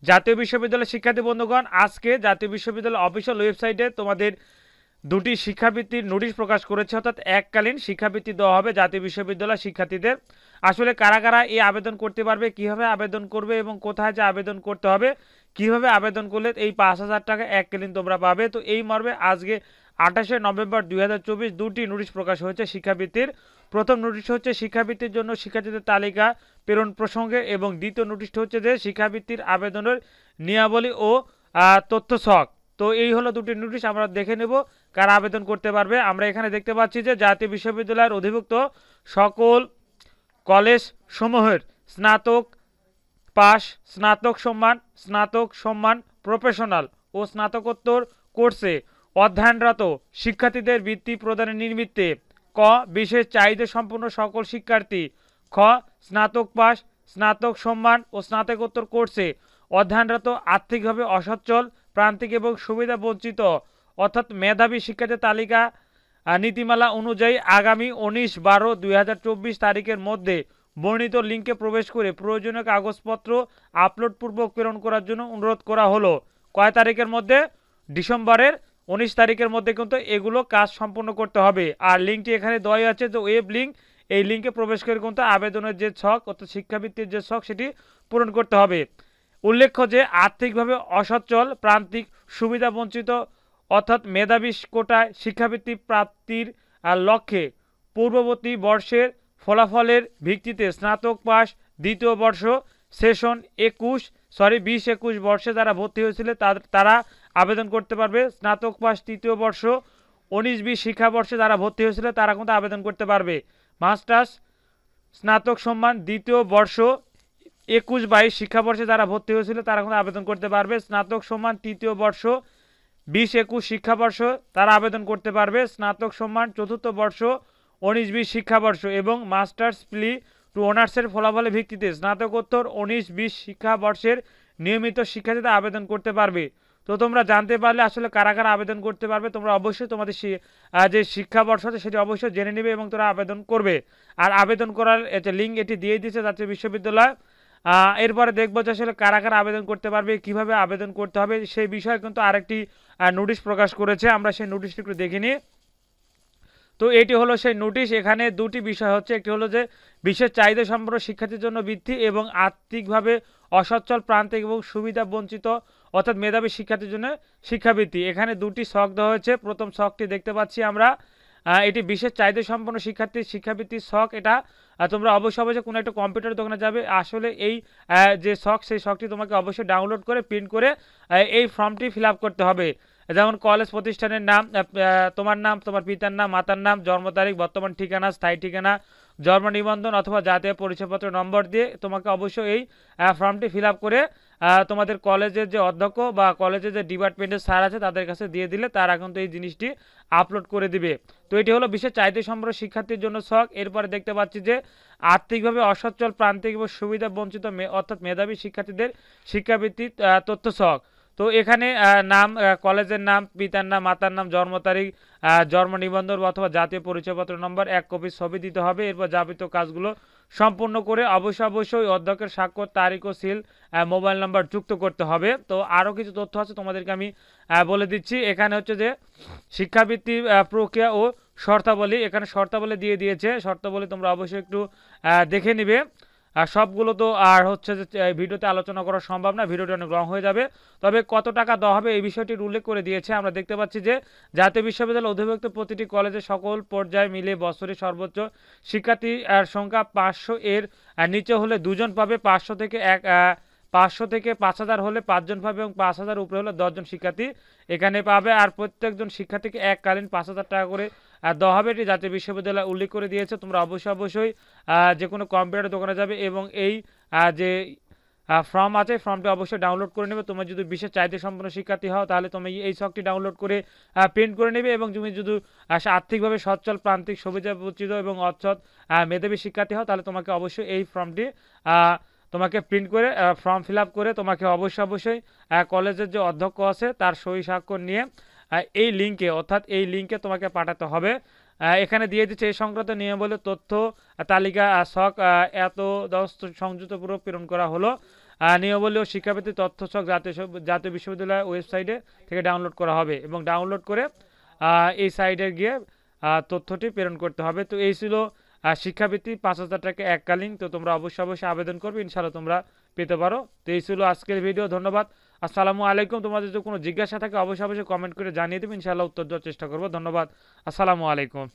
জাতীয় বিশ্ববিদ্যালয়ের শিক্ষার্থী বন্ধুগণ, আজকে জাতীয় বিশ্ববিদ্যালয় অফিসিয়াল ওয়েবসাইটে তোমাদের দুটি শিক্ষাবৃত্তির নোটিশ প্রকাশ করেছে, অর্থাৎ এককালীন শিক্ষাবৃত্তি দেওয়া হবে জাতীয় বিশ্ববিদ্যালয় শিক্ষার্থীদের। আসলে কারা কারা এই আবেদন করতে পারবে, কিভাবে আবেদন করবে এবং কোথায় যে আবেদন করতে হবে, কিভাবে আবেদন করলে এই 5,000 টাকা এককালীন তোমরা পাবে, তো এই মর্মে আজকে 28শে নভেম্বর 2024 দুটি নোটিশ প্রকাশ হয়েছে শিক্ষাবৃত্তির। প্রথম নোটিশ হচ্ছে শিক্ষাবৃত্তির জন্য শিক্ষার্থীদের তালিকা প্রেরণ প্রসঙ্গে, এবং দ্বিতীয় নোটিশটি হচ্ছে যে শিক্ষাবৃত্তির আবেদনের নিয়মাবলী ও তথ্য ছক। তো এই হলো দুটি নোটিশ, আমরা দেখে নেব কারা আবেদন করতে পারবে। আমরা এখানে দেখতে পাচ্ছি যে জাতীয় বিশ্ববিদ্যালয়ের অধিভুক্ত সকল কলেজ সমূহের স্নাতক পাস, স্নাতক সম্মান, প্রফেশনাল ও স্নাতকোত্তর কোর্সে অধ্যয়নরত শিক্ষার্থীদের বৃত্তি প্রদানের নিমিত্তে ক বিশেষ চাহিদা সম্পন্ন সকল শিক্ষার্থী, খ স্নাতক পাস, স্নাতক সম্মান ও স্নাতকোত্তর কোর্সে অধ্যয়নরত আর্থিকভাবে অসচ্ছল, প্রান্তিক এবং সুবিধা বঞ্চিত অর্থাৎ মেধাবী শিক্ষার্থীর তালিকা নীতিমালা অনুযায়ী আগামী 19/12/2024 তারিখের মধ্যে বর্ণিত লিঙ্কে প্রবেশ করে প্রয়োজনীয় কাগজপত্র আপলোডপূর্বক প্রেরণ করার জন্য অনুরোধ করা হলো। কয় তারিখের মধ্যে? ডিসেম্বরের 19 তারিখের মধ্যে কিন্তু এগুলো কাজ সম্পূর্ণ করতে হবে। আর লিঙ্কটি এখানে দেওয়াই আছে, যে ওয়েব লিঙ্ক, এই লিঙ্কে প্রবেশ করে কিন্তু আবেদনের যে ছক অর্থাৎ শিক্ষাবৃত্তির যে ছক সেটি পূরণ করতে হবে। উল্লেখ্য যে আর্থিকভাবে অসচ্ছল, প্রান্তিক, সুবিধা বঞ্চিত অর্থাৎ মেধাবী কোটায় শিক্ষাবৃত্তি প্রাপ্তির লক্ষ্যে পূর্ববর্তী বর্ষের ফলাফলের ভিত্তিতে স্নাতক পাস দ্বিতীয় বর্ষ সেশন 2021 বর্ষে যারা ভর্তি হয়েছিল তারা আবেদন করতে পারবে। স্নাতক পাস তৃতীয় বর্ষ 19-20 শিক্ষাবর্ষে যারা ভর্তি হয়েছিল তারা কিন্তু আবেদন করতে পারবে। মাস্টার্স স্নাতক সম্মান দ্বিতীয় বর্ষ 21-22 শিক্ষাবর্ষে যারা ভর্তি হয়েছিল তারা কিন্তু আবেদন করতে পারবে। স্নাতক সম্মান তৃতীয় বর্ষ 20-21 শিক্ষাবর্ষ তারা আবেদন করতে পারবে। স্নাতক সম্মান চতুর্থ বর্ষ 19-20 শিক্ষাবর্ষ এবং মাস্টার্স প্লি টু অনার্সের ফলাফলের ভিত্তিতে স্নাতকোত্তর 19-20 শিক্ষাবর্ষের নিয়মিত শিক্ষার্থীরা আবেদন করতে পারবে। তো তোমরা জানতে পারলে আসলে কারা কারা আবেদন করতে পারবে, তোমরা অবশ্যই তোমাদের যে শিক্ষাবর্ষ আছে সেটি অবশ্যই জেনে নেবে এবং তোমরা আবেদন করবে। আর আবেদন করার লিঙ্ক এটি দিয়ে দিয়েছে জাতীয় বিশ্ববিদ্যালয়। এরপরে দেখবো যে আসলে কারা কারা আবেদন করতে পারবে, কিভাবে আবেদন করতে হবে সেই বিষয়ে কিন্তু আরেকটি নোটিশ প্রকাশ করেছে। আমরা সেই নোটিশটি একটু দেখে নিই। তো এটি হলো সেই নোটিশ। এখানে দুটি বিষয় হচ্ছে, একটি হলো যে বিশেষ চাহিদা সম্পন্ন শিক্ষার্থীর জন্য বৃত্তি এবং আর্থিকভাবে অসচ্ছল, প্রান্তিক এবং সুবিধা বঞ্চিত অর্থাৎ মেধাবী শিক্ষার্থীর জন্য শিক্ষাবৃত্তি। এখানে দুটি ছক দেওয়া হয়েছে। প্রথম ছকটি দেখতে পাচ্ছি আমরা, এটি বিশেষ চাহিদা সম্পন্ন শিক্ষার্থীর শিক্ষাবৃত্তির ছক। এটা তোমরা অবশ্যই কোনো একটা কম্পিউটার দোকানে যাবে, আসলে এই যে ছক সেই ছকটি তোমাকে অবশ্যই ডাউনলোড করে প্রিন্ট করে এই ফর্মটি ফিল আপ করতে হবে। যেমন কলেজ প্রতিষ্ঠানের নাম, তোমার নাম, তোমার পিতার নাম, মাতার নাম, জন্ম তারিখ, বর্তমান ঠিকানা, স্থায়ী ঠিকানা, জন্ম নিবন্ধন অথবা জাতীয় পরিচয়পত্র নম্বর দিয়ে তোমাকে অবশ্যই এই ফর্মটি ফিল আপ করে তোমাদের কলেজের যে অধ্যক্ষ বা কলেজের যে ডিপার্টমেন্টের স্যার আছে তাদের কাছে দিয়ে দিলে তারা কিন্তু এই জিনিসটি আপলোড করে দিবে। তো এটি হলো বিশেষ চাহিদা সম্পন্ন শিক্ষার্থীর জন্য ছক। এরপরে দেখতে পাচ্ছি যে আর্থিকভাবে অসচ্ছল, প্রান্তিক এবং সুবিধা বঞ্চিত অর্থাৎ মেধাবী শিক্ষার্থীদের শিক্ষাবৃত্তির তথ্য ছক। তো এখানে নাম, কলেজের নাম, পিতার নাম, মাতার নাম, জন্ম তারিখ, জন্ম নিবন্ধন অথবা জাতীয় পরিচয়পত্র নম্বর, 1 কপি ছবি দিতে হবে। এরপর যাবতীয় কাজগুলো সম্পূর্ণ করে অবশ্যই অধ্যক্ষের স্বাক্ষর, তারিখ ও সিল, মোবাইল নাম্বার যুক্ত করতে হবে। তো আরও কিছু তথ্য আছে তোমাদেরকে আমি বলে দিচ্ছি। এখানে হচ্ছে যে শিক্ষাবৃত্তি প্রক্রিয়া ও শর্তাবলী, এখানে শর্তাবলী দিয়ে দিয়েছে। শর্তাবলী তোমরা অবশ্যই একটু দেখে নিবে। আর সবগুলো তো আর হচ্ছে যে ভিডিওতে আলোচনা করা সম্ভব না, ভিডিওটি অনেক লং হয়ে যাবে। তবে কত টাকা দেওয়া হবে এই বিষয়টির উল্লেখ করে দিয়েছে। আমরা দেখতে পাচ্ছি যে জাতীয় বিশ্ববিদ্যালয় অধিভুক্ত প্রতিটি কলেজে সকল পর্যায়ে মিলে বছরে সর্বোচ্চ শিক্ষার্থী সংখ্যা 500 এর নিচে হলে 2 জন পাবে, 500 থেকে 5,000 হলে 5 জন পাবে এবং 5,000 উপরে হলে 10 জন শিক্ষার্থী এখানে পাবে। আর প্রত্যেকজন শিক্ষার্থীকে এককালীন 5,000 টাকা করে দেওয়া হবে, এটি জাতীয় বিশ্ববিদ্যালয় উল্লেখ করে দিয়েছে। তোমরা অবশ্যই যে কোনো কম্পিউটার দোকানে যাবে এবং এই যে ফর্ম আছে ফর্মটি অবশ্যই ডাউনলোড করে নেবে। তোমরা যদি বিশেষ চাহিদা সম্পন্ন শিক্ষার্থী হও তাহলে তুমি এই ছকটি ডাউনলোড করে প্রিন্ট করে নেবে, এবং তুমি যদি আর্থিকভাবে সচ্ছল, প্রান্তিক, সুবিধা বঞ্চিত এবং অর্থাৎ মেধাবী শিক্ষার্থী হও তাহলে তোমাকে অবশ্যই এই ফর্মটি তোমাকে প্রিন্ট করে ফর্ম ফিল আপ করে তোমাকে অবশ্যই কলেজের যে অধ্যক্ষ আছে তার সই স্বাক্ষর নিয়ে এই লিঙ্কে অর্থাৎ এই লিঙ্কে তোমাকে পাঠাতে হবে। এখানে দিয়ে দিচ্ছে এই সংক্রান্ত নিয়মাবলী তথ্য তালিকা ছক এত দস্ত সংযুক্তপূর্বক প্রেরণ করা হলো। নিয়মাবলী ও শিক্ষাবৃত্তি তথ্যসূচক জাতীয় বিশ্ববিদ্যালয় ওয়েবসাইটে থেকে ডাউনলোড করা হবে এবং ডাউনলোড করে এই সাইটে গিয়ে তথ্যটি প্রেরণ করতে হবে। তো এই ছিল শিক্ষাবৃত্তি 5,000 টাকা এককালীন। তো তোমরা অবশ্যই আবেদন করবে, ইনশাআল্লাহ তোমরা পেতে পারো। তো এই ছিল আজকের ভিডিও, ধন্যবাদ। আসসালামু আলাইকুম। তোমাদের যদি কোনো জিজ্ঞাসা থাকে অবশ্যই কমেন্ট করে জানিয়ে দেবে, ইনশাআল্লাহ উত্তর দেওয়ার চেষ্টা করবো। ধন্যবাদ, আসসালামু আলাইকুম।